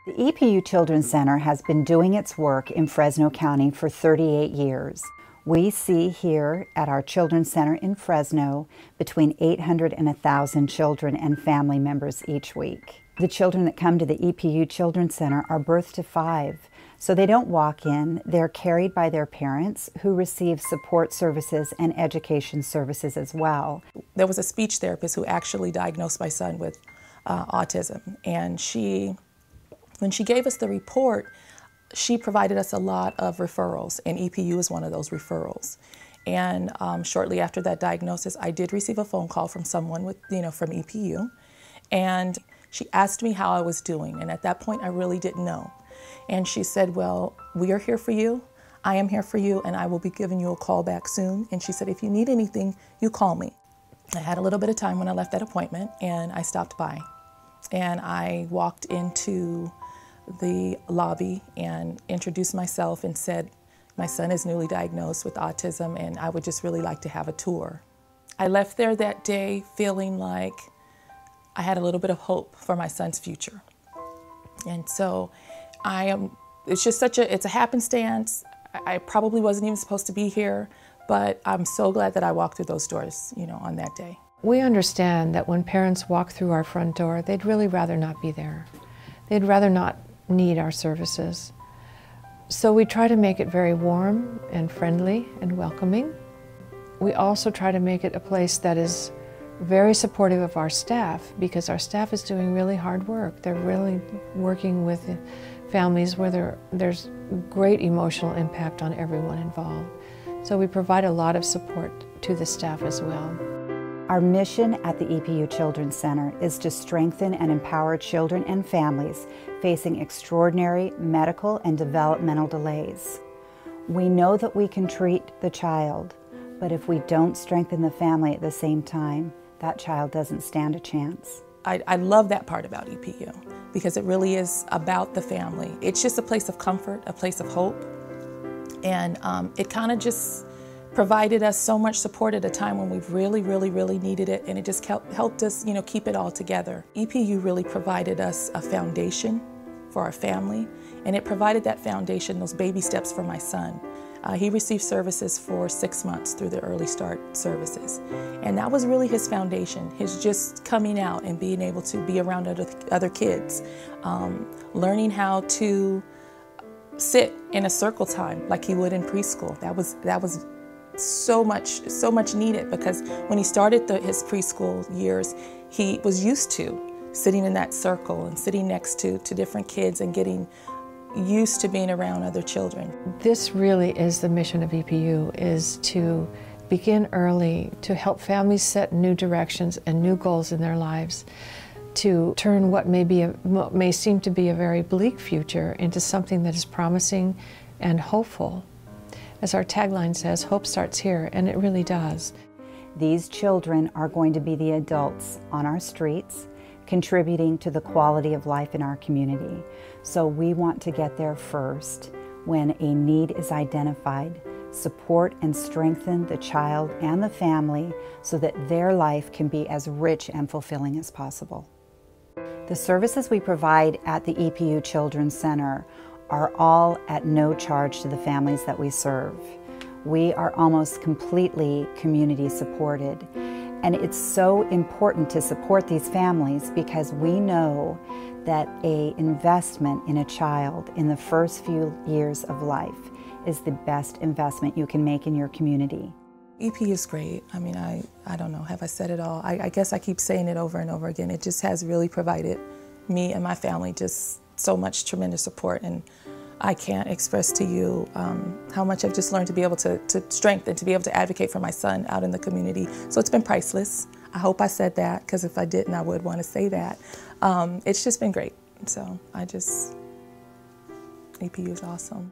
The EPU Children's Center has been doing its work in Fresno County for 38 years. We see here at our Children's Center in Fresno between 800 and 1,000 children and family members each week. The children that come to the EPU Children's Center are birth to 5, so they don't walk in. They're carried by their parents who receive support services and education services as well. There was a speech therapist who actually diagnosed my son with autism, and when she gave us the report, she provided us a lot of referrals, and EPU is one of those referrals. And shortly after that diagnosis, I did receive a phone call from someone from EPU, and she asked me how I was doing, and at that point I really didn't know. And she said, well, we are here for you, I am here for you, and I will be giving you a call back soon. And she said, if you need anything, you call me. I had a little bit of time when I left that appointment, and I stopped by. And I walked into the lobby and introduced myself and said, my son is newly diagnosed with autism and I would just really like to have a tour. I left there that day feeling like I had a little bit of hope for my son's future. And so it's a happenstance. I probably wasn't even supposed to be here, but I'm so glad that I walked through those doors, on that day. We understand that when parents walk through our front door, they'd really rather not be there. They'd rather not need our services. So we try to make it very warm and friendly and welcoming. We also try to make it a place that is very supportive of our staff, because our staff is doing really hard work. They're really working with families where there's great emotional impact on everyone involved. So we provide a lot of support to the staff as well. Our mission at the EPU Children's Center is to strengthen and empower children and families facing extraordinary medical and developmental delays. We know that we can treat the child, but if we don't strengthen the family at the same time, that child doesn't stand a chance. I love that part about EPU, because it really is about the family. It's just a place of comfort, a place of hope, and it kind of just provided us so much support at a time when we've really needed it, and it just helped us, keep it all together. EPU really provided us a foundation for our family, and it provided that foundation, those baby steps for my son. He received services for 6 months through the Early Start services, and that was really his foundation, his just coming out and being able to be around other kids, learning how to sit in a circle time like he would in preschool. That was so much needed, because when he started his preschool years, he was used to sitting in that circle and sitting next to different kids and getting used to being around other children. This really is the mission of EPU, is to begin early, to help families set new directions and new goals in their lives, to turn what may seem to be a very bleak future into something that is promising and hopeful. As our tagline says, hope starts here, and it really does. These children are going to be the adults on our streets, contributing to the quality of life in our community. So we want to get there first. When a need is identified, support and strengthen the child and the family so that their life can be as rich and fulfilling as possible. The services we provide at the EPU Children's Center are all at no charge to the families that we serve. We are almost completely community supported, and it's so important to support these families because we know that an investment in a child in the first few years of life is the best investment you can make in your community. EP is great. I mean, I don't know, have I said it all? I guess I keep saying it over and over again. It just has really provided me and my family just so much tremendous support, and I can't express to you how much I've just learned to be able to strengthen, to be able to advocate for my son out in the community. So it's been priceless. I hope I said that, because if I didn't, I would want to say that. It's just been great. So EPU is awesome.